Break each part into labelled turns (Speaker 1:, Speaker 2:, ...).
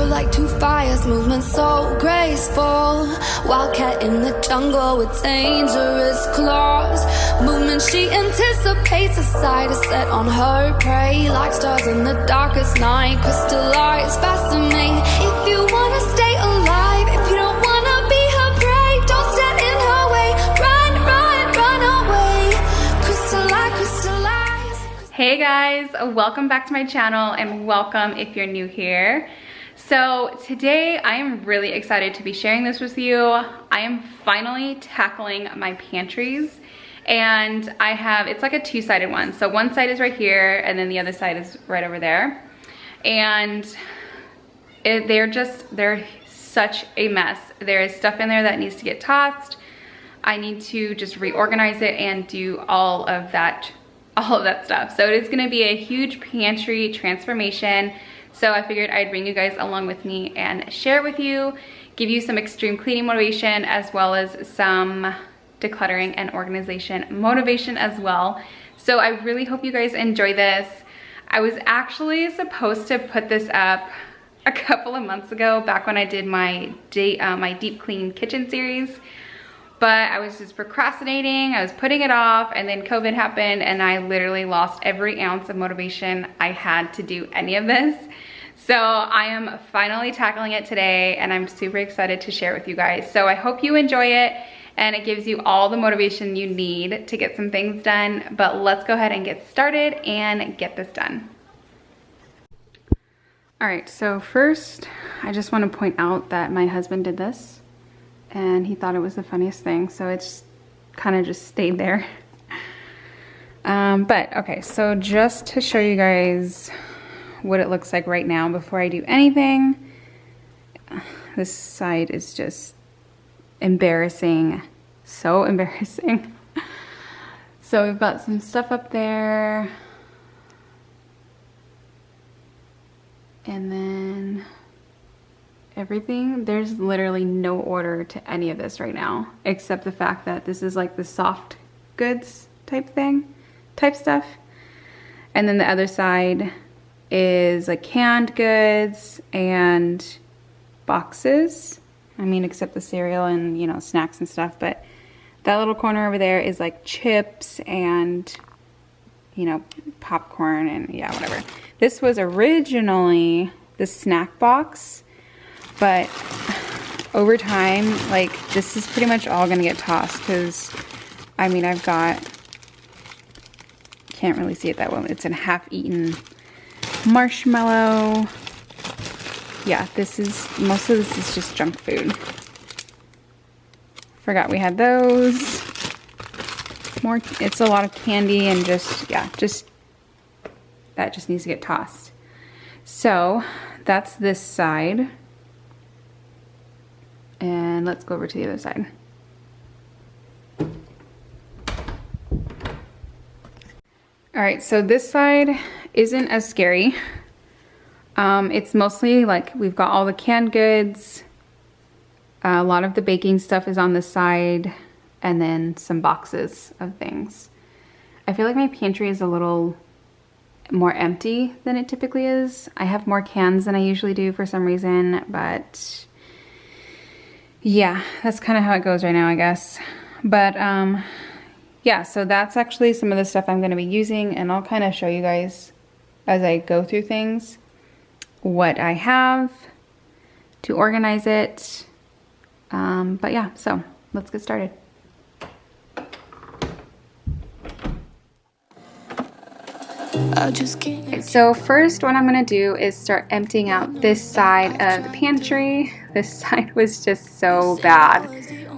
Speaker 1: together like two fires, movement so graceful. Wildcat in the jungle with dangerous claws. Movement she anticipates, a sight is set on her prey. Like stars in the darkest night, crystallize, fascinate. If you wanna stay alive, if you don't wanna be her prey, don't stand in her way. Run, run, run away. Crystallize, crystallize.
Speaker 2: Hey guys, welcome back to my channel and welcome if you're new here. So today I am really excited to be sharing this with you. I am finally tackling my pantries, and I have, it's like a two-sided one. So one side is right here and then the other side is right over there. And they're such a mess. There is stuff in there that needs to get tossed. I need to just reorganize it and do all of that stuff. So it is gonna be a huge pantry transformation. So I figured I'd bring you guys along with me and share it with you, give you some extreme cleaning motivation as well as some decluttering and organization motivation as well. So I really hope you guys enjoy this. I was actually supposed to put this up a couple of months ago, back when I did my deep clean kitchen series, but I was just procrastinating. I was putting it off, and then COVID happened and I literally lost every ounce of motivation I had to do any of this. So I am finally tackling it today and I'm super excited to share it with you guys. So I hope you enjoy it and it gives you all the motivation you need to get some things done. But let's go ahead and get started and get this done. All right, so first I just want to point out that my husband did this and he thought it was the funniest thing, so it's kind of just stayed there. But okay, so just to show you guys what it looks like right now before I do anything, this side is just embarrassing, so embarrassing. So we've got some stuff up there, and then everything, there's literally no order to any of this right now, except the fact that this is like the soft goods type stuff. And then the other side is like canned goods and boxes. I mean, except the cereal and, you know, snacks and stuff. But that little corner over there is like chips and, you know, popcorn and yeah, whatever. This was originally the snack box, but over time, like, this is pretty much all gonna get tossed because, I mean, I've got, can't really see it that well, it's a half-eaten marshmallow. Yeah, this is, most of this is just junk food. Forgot we had those. More, it's a lot of candy and just, yeah, that just needs to get tossed. So that's this side. And let's go over to the other side. All right, so this side isn't as scary. It's mostly like we've got all the canned goods. A lot of the baking stuff is on this side, and then some boxes of things. I feel like my pantry is a little more empty than it typically is. I have more cans than I usually do for some reason, but yeah, that's kind of how it goes right now, I guess. But yeah, so that's actually some of the stuff I'm going to be using, and I'll kind of show you guys as I go through things what I have to organize it. But yeah, so let's get started. Okay, so first what I'm going to do is start emptying out this side of the pantry. This side was just so bad,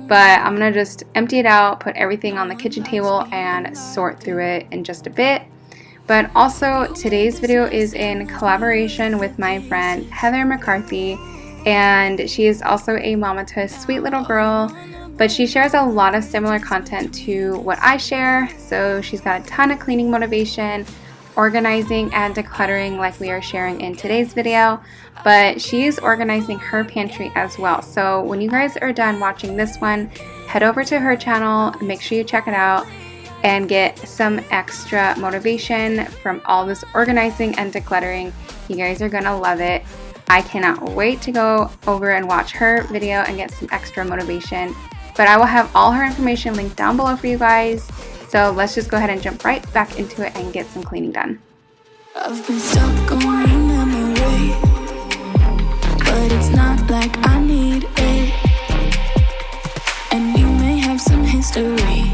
Speaker 2: but I'm going to just empty it out, put everything on the kitchen table and sort through it in just a bit. But also today's video is in collaboration with my friend Heather McCarthy, and she is also a mama to a sweet little girl, but she shares a lot of similar content to what I share. So she's got a ton of cleaning motivation, organizing and decluttering like we are sharing in today's video, but she's organizing her pantry as well. So when you guys are done watching this one, head over to her channel, make sure you check it out and get some extra motivation from all this organizing and decluttering. You guys are gonna love it. I cannot wait to go over and watch her video and get some extra motivation. But I will have all her information linked down below for you guys. So let's just go ahead and jump right back into it and get some cleaning done.
Speaker 1: I've been stuck on your memory, but it's not like I need it. And we may have some history,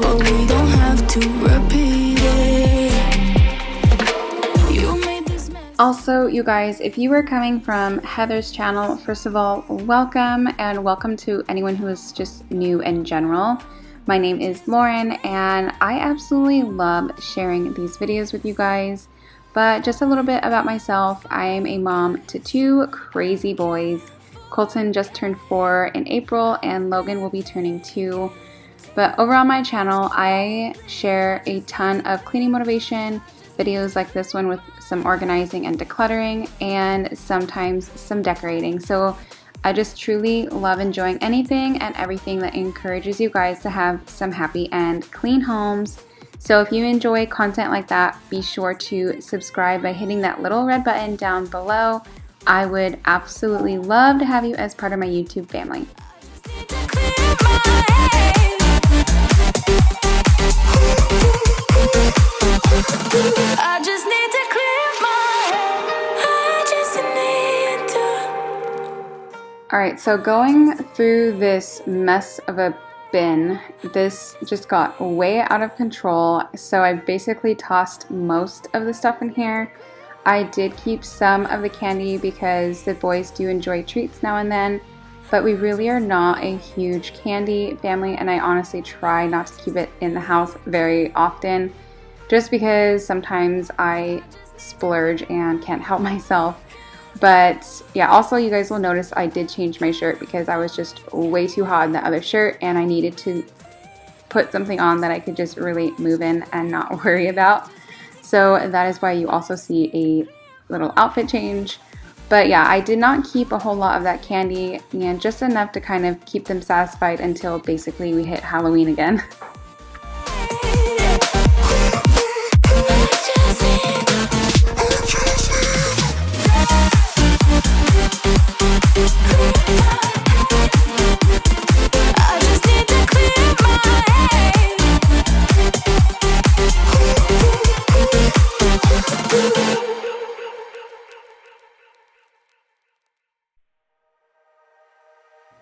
Speaker 1: but we don't have to repeat it. You made this mess.
Speaker 2: Also, you guys, if you are coming from Heather's channel, first of all, welcome, and welcome to anyone who is just new in general. My name is Lauren, and I absolutely love sharing these videos with you guys. But just a little bit about myself. I am a mom to 2 crazy boys. Colton just turned 4 in April, and Logan will be turning 2. But over on my channel, I share a ton of cleaning motivation, videos like this one with some organizing and decluttering, and sometimes some decorating. So I just truly love enjoying anything and everything that encourages you guys to have some happy and clean homes. So if you enjoy content like that, be sure to subscribe by hitting that little red button down below. I would absolutely love to have you as part of my YouTube family.
Speaker 1: I just need to clear my head. I just need to.
Speaker 2: Alright, so going through this mess of a bin, this just got way out of control. So I basically tossed most of the stuff in here. I did keep some of the candy because the boys do enjoy treats now and then, but we really are not a huge candy family, and I honestly try not to keep it in the house very often, just because sometimes I splurge and can't help myself. But yeah, also you guys will notice I did change my shirt because I was just way too hot in the other shirt, and I needed to put something on that I could just really move in and not worry about. So that is why you also see a little outfit change. But yeah, I did not keep a whole lot of that candy, and just enough to kind of keep them satisfied until basically we hit Halloween again.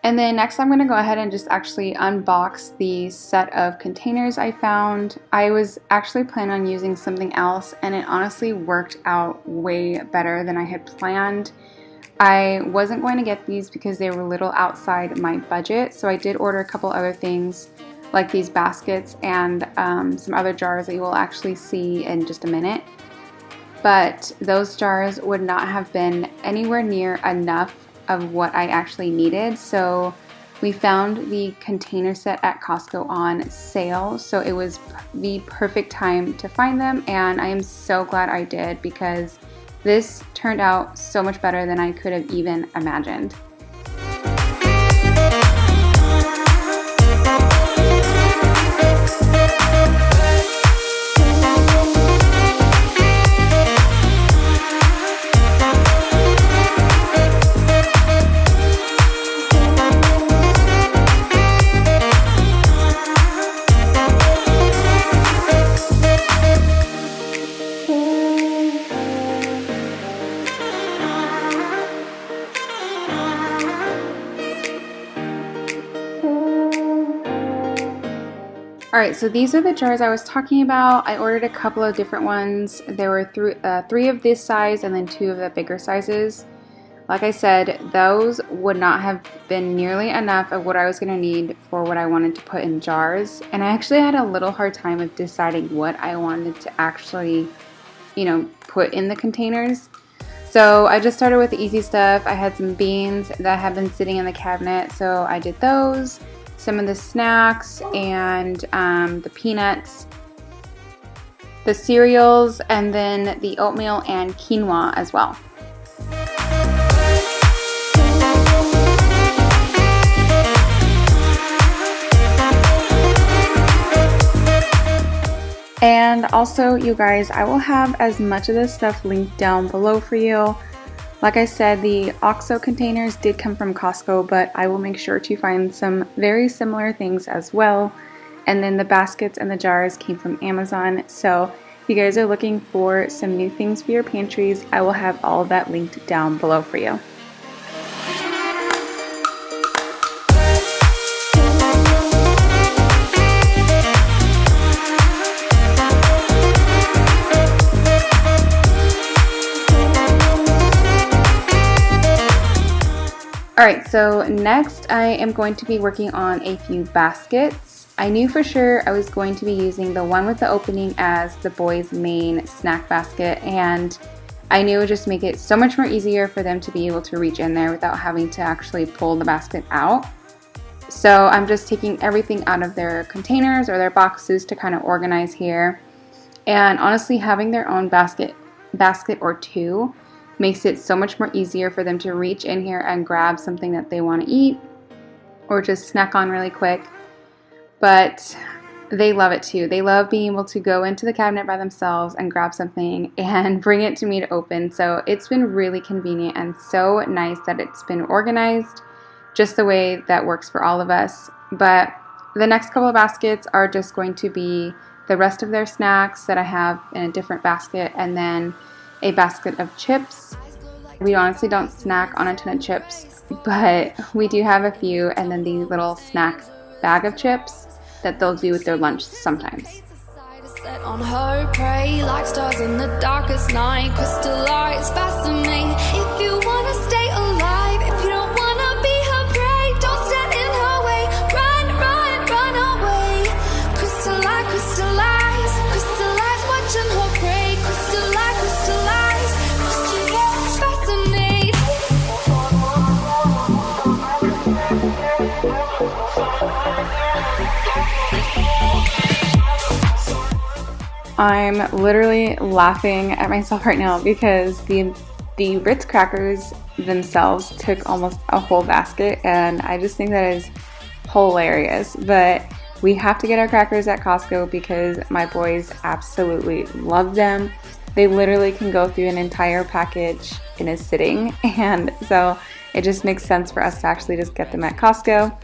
Speaker 2: And then next I'm going to go ahead and just actually unbox the set of containers I found. I was actually planning on using something else, and it honestly worked out way better than I had planned. I wasn't going to get these because they were a little outside my budget, so I did order a couple other things like these baskets and some other jars that you will actually see in just a minute. But those jars would not have been anywhere near enough of what I actually needed, so we found the container set at Costco on sale, so it was the perfect time to find them, and I am so glad I did because this turned out so much better than I could have even imagined. Alright, so these are the jars I was talking about. I ordered a couple of different ones. There were 3 of this size and then 2 of the bigger sizes. Like I said, those would not have been nearly enough of what I was going to need for what I wanted to put in jars. And I actually had a little hard time of deciding what I wanted to actually, put in the containers. So I just started with the easy stuff. I had some beans that have been sitting in the cabinet, so I did those. Some of the snacks and the peanuts, the cereals, and then the oatmeal and quinoa as well. And also, you guys, I will have as much of this stuff linked down below for you. Like I said, the OXO containers did come from Costco, but I will make sure to find some very similar things as well. And then the baskets and the jars came from Amazon. So if you guys are looking for some new things for your pantries, I will have all of that linked down below for you. Alright, so next I am going to be working on a few baskets. I knew for sure I was going to be using the one with the opening as the boys' main snack basket, and I knew it would just make it so much more easier for them to be able to reach in there without having to actually pull the basket out. So I'm just taking everything out of their containers or their boxes to kind of organize here. And honestly, having their own basket or two makes it so much more easier for them to reach in here and grab something that they want to eat or just snack on really quick. But they love it too. They love being able to go into the cabinet by themselves and grab something and bring it to me to open. So it's been really convenient and so nice that it's been organized just the way that works for all of us. But the next couple of baskets are just going to be the rest of their snacks that I have in a different basket, and then a basket of chips. We honestly don't snack on a ton of chips, but we do have a few, and then the little snack bag of chips that they'll do with their lunch sometimes.
Speaker 1: Set on her prey like stars in the darkest night, crystallize fascinate. If you wanna stay alive, if you don't wanna be her prey, don't stand in her way. Run away. Crystallize, crystallize, crystallize, watching her prey. Crystallize, crystallize, crystallize, fascinate.
Speaker 2: I'm literally laughing at myself right now because the Ritz crackers themselves took almost a whole basket, and I just think that is hilarious. But we have to get our crackers at Costco because my boys absolutely love them. They literally can go through an entire package in a sitting, and so it just makes sense for us to actually just get them at Costco.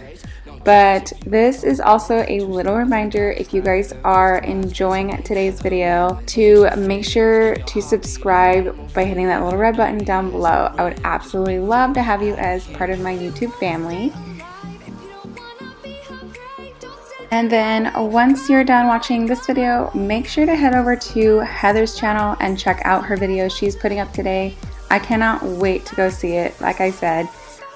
Speaker 2: But this is also a little reminder, if you guys are enjoying today's video, to make sure to subscribe by hitting that little red button down below. I would absolutely love to have you as part of my YouTube family. And then once you're done watching this video, make sure to head over to Heather's channel and check out her videos she's putting up today. I cannot wait to go see it. Like I said,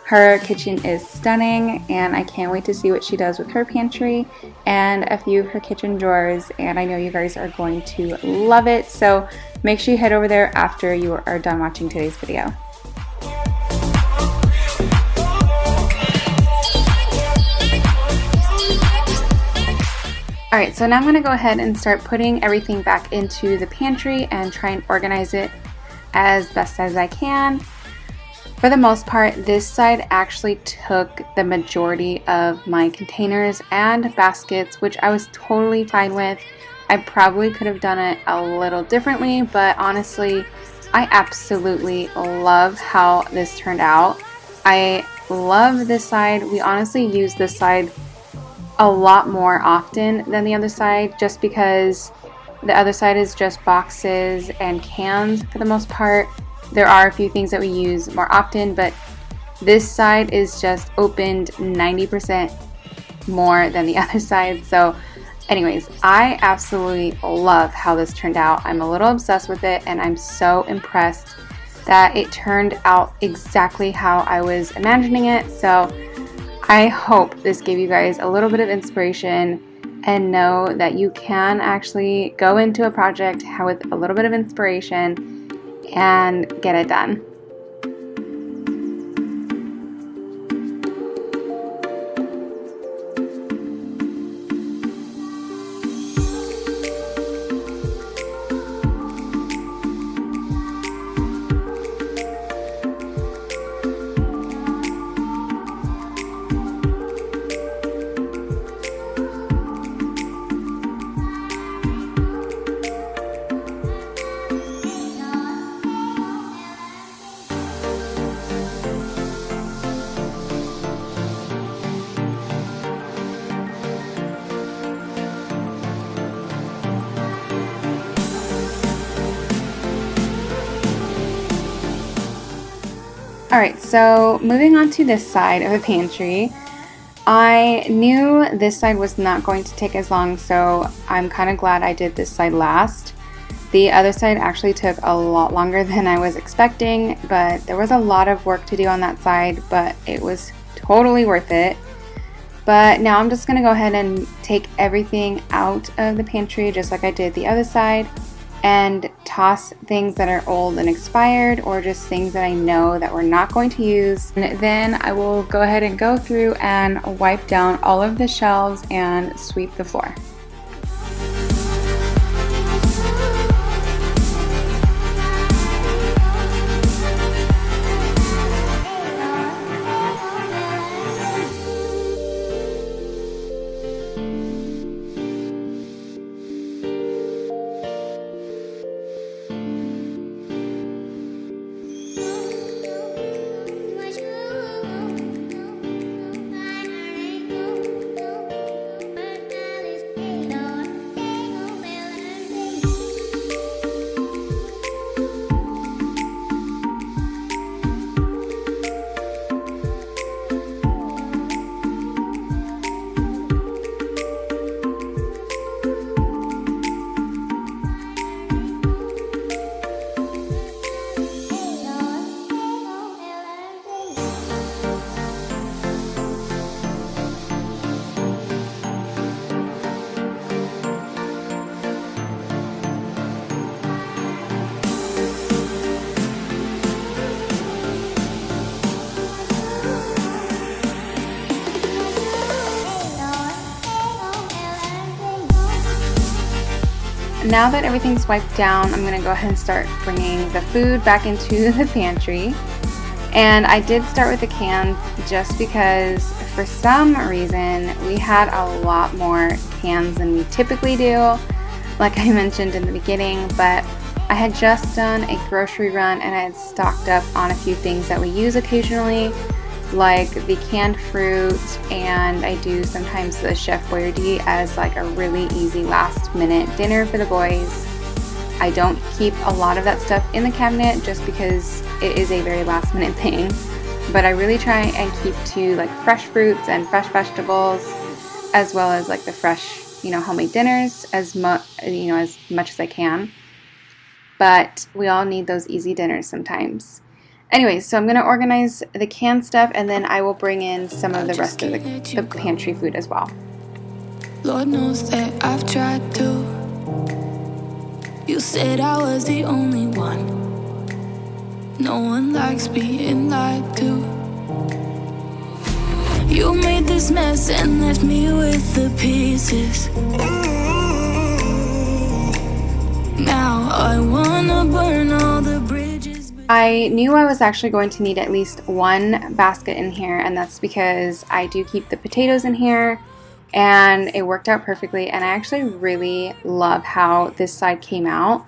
Speaker 2: her kitchen is stunning, and I can't wait to see what she does with her pantry and a few of her kitchen drawers, and I know you guys are going to love it. So make sure you head over there after you are done watching today's video. Alright, so now I'm going to go ahead and start putting everything back into the pantry and try and organize it as best as I can. For the most part, this side actually took the majority of my containers and baskets, which I was totally fine with. I probably could have done it a little differently, but honestly, I absolutely love how this turned out. I love this side. We honestly use this side a lot more often than the other side, just because the other side is just boxes and cans for the most part. There are a few things that we use more often, but this side is just opened 90% more than the other side. So anyways, I absolutely love how this turned out. I'm a little obsessed with it, and I'm so impressed that it turned out exactly how I was imagining it. So I hope this gave you guys a little bit of inspiration, and know that you can actually go into a project with a little bit of inspiration and get it done. Alright, so moving on to this side of the pantry. I knew this side was not going to take as long, so I'm kind of glad I did this side last. The other side actually took a lot longer than I was expecting, but there was a lot of work to do on that side, but it was totally worth it. But now I'm just going to go ahead and take everything out of the pantry just like I did the other side, and toss things that are old and expired, or just things that I know that we're not going to use. And then I will go ahead and go through and wipe down all of the shelves and sweep the floor. Now that everything's wiped down, I'm gonna go ahead and start bringing the food back into the pantry. And I did start with the cans just because for some reason we had a lot more cans than we typically do, like I mentioned in the beginning. But I had just done a grocery run and I had stocked up on a few things that we use occasionally, like the canned fruit, and I do sometimes the Chef Boyardee as like a really easy last minute dinner for the boys. I don't keep a lot of that stuff in the cabinet just because it is a very last minute thing, but I really try and keep to like fresh fruits and fresh vegetables, as well as like the fresh, homemade dinners as much as I can. But we all need those easy dinners sometimes. Anyways, so I'm going to organize the canned stuff, and then I will bring in some of the rest of the pantry food as well.
Speaker 1: Lord knows that I've tried to. You said I was the only one. No one likes being lied to. You made this mess and left me with the pieces. Now I wanna burn all the bridges.
Speaker 2: I knew I was actually going to need at least one basket in here, and that's because I do keep the potatoes in here, and it worked out perfectly. And I actually really love how this side came out.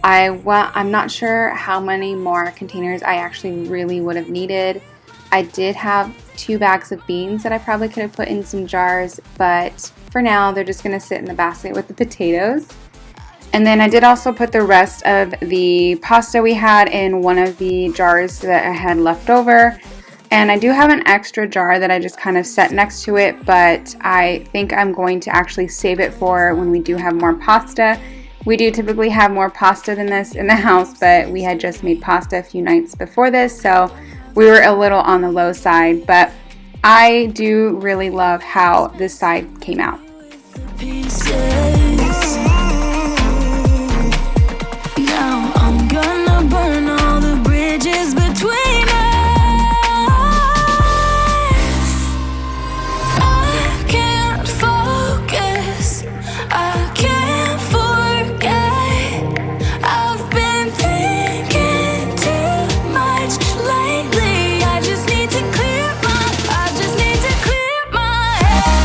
Speaker 2: I'm not sure how many more containers I actually really would have needed. I did have 2 bags of beans that I probably could have put in some jars, but for now they're just going to sit in the basket with the potatoes. And then I did also put the rest of the pasta we had in one of the jars that I had left over. And I do have an extra jar that I just kind of set next to it, but I think I'm going to actually save it for when we do have more pasta. We do typically have more pasta than this in the house, but we had just made pasta a few nights before this, so we were a little on the low side. But I do really love how this side came out.
Speaker 1: Now I'm gonna burn all the bridges between us. I can't focus, I can't forget. I've been thinking too much lately. I just need to clear my head.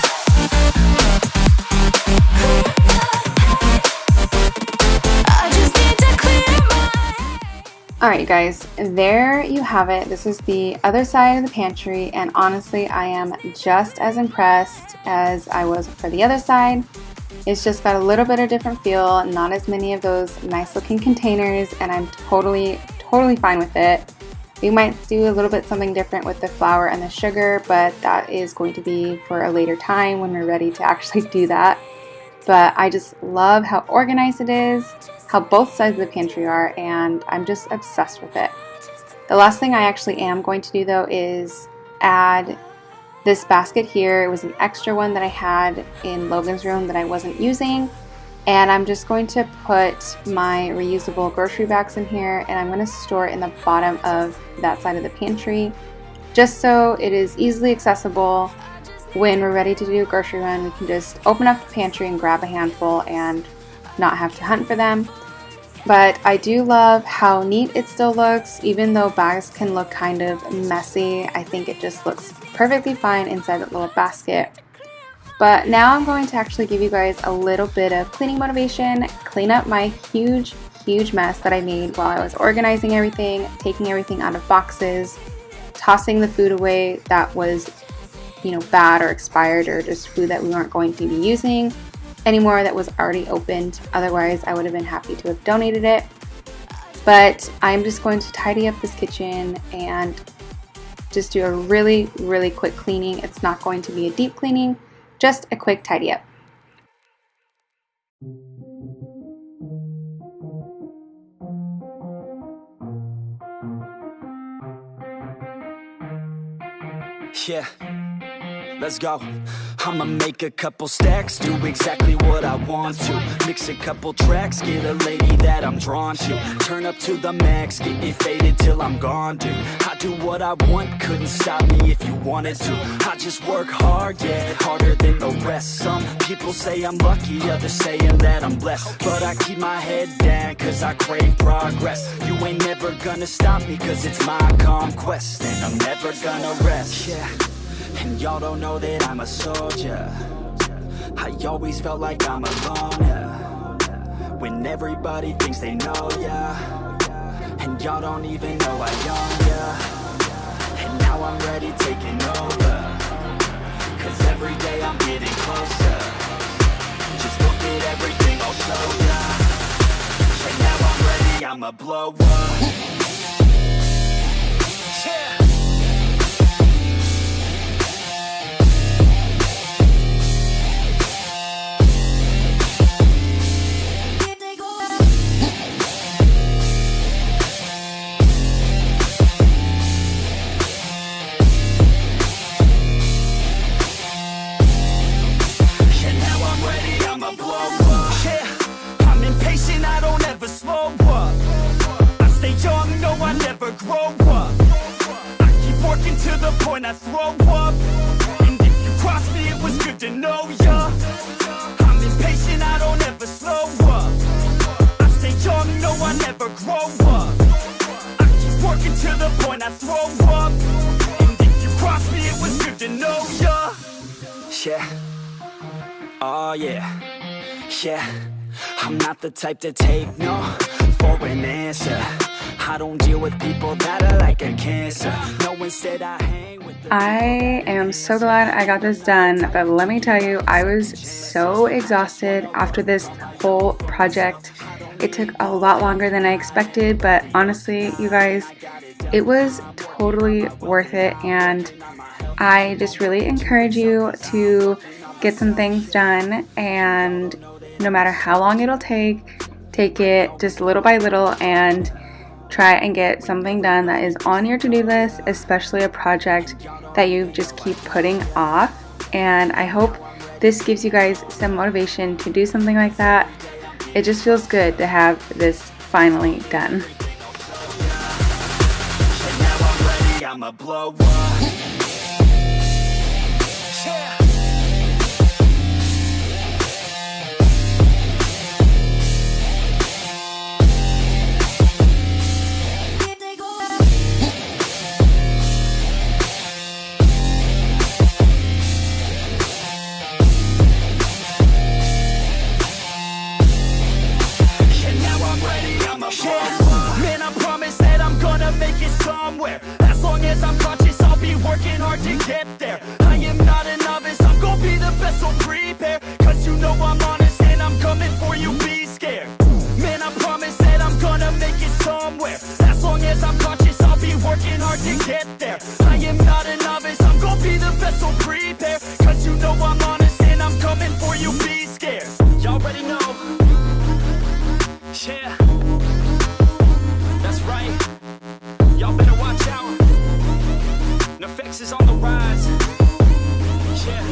Speaker 2: Alright guys, there you have it. This is the other side of the pantry, and honestly I am just as impressed as I was for the other side. It's just got a little bit of different feel, not as many of those nice looking containers, and I'm totally fine with it.
Speaker 3: We might do a little bit something different with the flour and the sugar, but that is going to be for a later time when we're ready to actually do that. But I just love how organized it is, how both sides of the pantry are, and I'm just obsessed with it. The last thing I actually am going to do though is add this basket here. It was an extra one that I had in Logan's room that I wasn't using. And I'm just going to put my reusable grocery bags in here, and I'm going to store it in the bottom of that side of the pantry, just so it is easily accessible. When we're ready to do a grocery run, we can just open up the pantry and grab a handful and not have to hunt for them. But I do love how neat it still looks. Even though bags can look kind of messy, I think it just looks perfectly fine inside that little basket. But now I'm going to actually give you guys a little bit of cleaning motivation, clean up my huge mess that I made while I was organizing everything, taking everything out of boxes, tossing the food away that was, bad or expired, or just food that we weren't going to be using anymore that was already opened. Otherwise, I would have been happy to have donated it. But I'm just going to tidy up this kitchen and just do a really quick cleaning. It's not going to be a deep cleaning, just a quick tidy up.
Speaker 4: Yeah, let's go. I'ma make a couple stacks, do exactly what I want to. Mix a couple tracks, get a lady that I'm drawn to. Turn up to the max, get it faded till I'm gone, dude. I do what I want, couldn't stop me if you wanted to. I just work hard, yeah, harder than the rest. Some people say I'm lucky, others saying that I'm blessed. But I keep my head down, cause I crave progress. You ain't never gonna stop me, cause it's my conquest. And I'm never gonna rest, yeah. And y'all don't know that I'm a soldier. I always felt like I'm alone, yeah. When everybody thinks they know, yeah. And y'all don't even know I own, yeah. And now I'm ready taking over, cause every day I'm getting closer. Just look at everything I'll show ya. And now I'm ready, I'ma blow up. Yeah. I throw up, and if you cross me, it was good to know ya. I'm impatient, I don't ever slow up. I stay young, no, I never grow up. I keep working to the point I throw up, and if you cross me, it was good to know ya. Yeah, oh yeah, yeah. I'm not the type to take no for an answer. I don't deal with people that are like a cancer. No, instead I hang with the...
Speaker 3: I am so glad I got this done, but let me tell you, I was so exhausted after this whole project. It took a lot longer than I expected, but honestly, you guys, it was totally worth it, and I just really encourage you to get some things done, and no matter how long it'll take it just little by little and try and get something done that is on your to-do list, especially a project that you just keep putting off. And I hope this gives you guys some motivation to do something like that. It just feels good to have this finally done.
Speaker 4: Man, I promise that I'm gonna make it somewhere. As long as I'm conscious, I'll be working hard to get there. I am not a novice, I'm gonna be the best, so prepare. Cause you know I'm honest and I'm coming for you, be scared. Man, I promise that I'm gonna make it somewhere. As long as I'm conscious, I'll be working working hard to get there. I am not a novice, I'm gonna be the best, so prepare. Cause you know I'm honest and I'm coming for you, be scared. Y'all already know. Yeah, that's right. Y'all better watch out. NFX is on the rise. Yeah.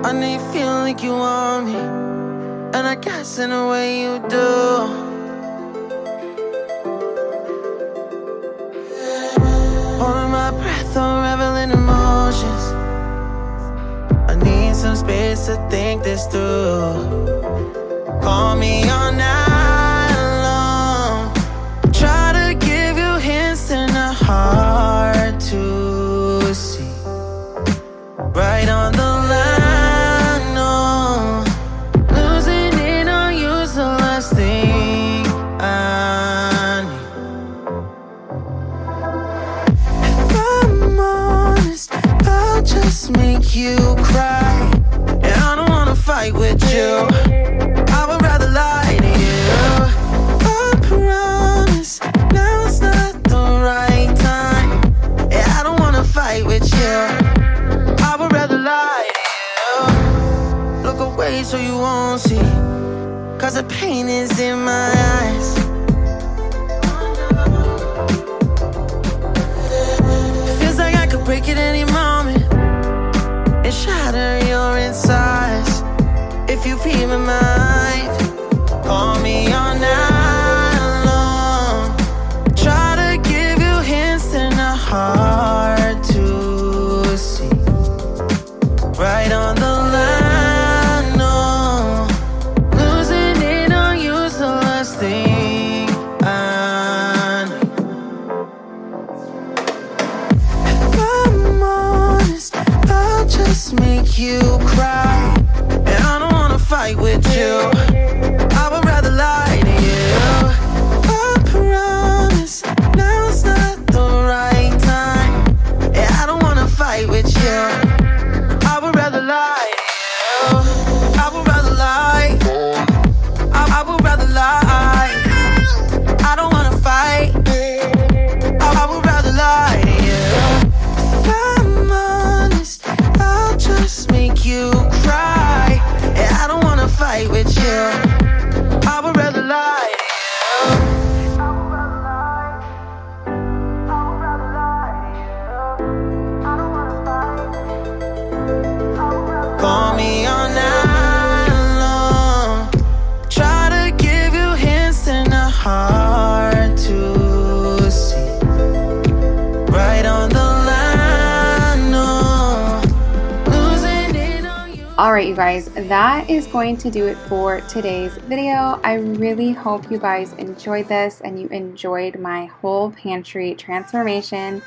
Speaker 5: I know you feel like you want me, and I guess in a way you do. Holding my breath, unraveling emotions. I need some space to think this through. Call me all night long. Try to give you hints and a hard to see. Right on the line, no. Losing it on you's the last thing I need. If I'm honest, I'll just make you cry. And I don't wanna fight with you, I would rather lie to you. I promise, now's not the right time. Yeah, I don't wanna fight with you, I would rather lie to you. Look away so you won't see, cause the pain is in my eyes. Feels like I could break at any moment and shatter your insides. If you feel my mind, call me all night long. Try to give you hints and a hard to see. Right on the line, no. Losing it on you's the last thing I need. If I'm honest, I'll just make you cry. And I don't wanna fight with you, I would rather lie to you. I promise, now's not the right time. Yeah, I don't wanna fight with you, I would rather lie to you. I would rather lie, I would rather lie. I don't wanna fight, I would rather lie to you. If I'm honest, I'll just make you cry. Yeah, I don't wanna fight with you, I would rather lie to you. Call me all night long. Try to give you hints and a hard to see. Right on the line, no. Losing it on you.
Speaker 3: Alright you guys, that is going to do it for today's video. I really hope you guys enjoyed this and you enjoyed my whole pantry transformation.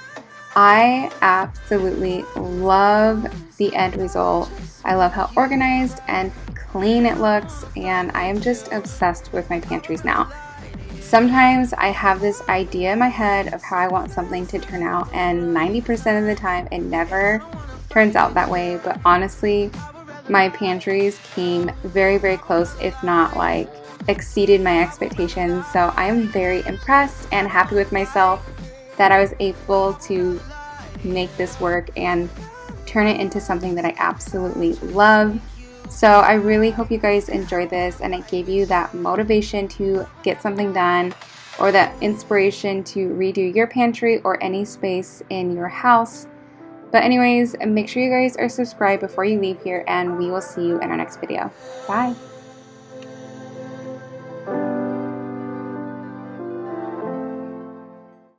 Speaker 3: I absolutely love the end result. I love how organized and clean it looks, and I am just obsessed with my pantries now. Sometimes I have this idea in my head of how I want something to turn out, and 90% of the time it never turns out that way, but honestly, my pantries came very, very close, if not like exceeded my expectations. So I am very impressed and happy with myself that I was able to make this work and turn it into something that I absolutely love. So I really hope you guys enjoyed this and it gave you that motivation to get something done, or that inspiration to redo your pantry or any space in your house. But anyways, make sure you guys are subscribed before you leave here, and we will see you in our next video. Bye!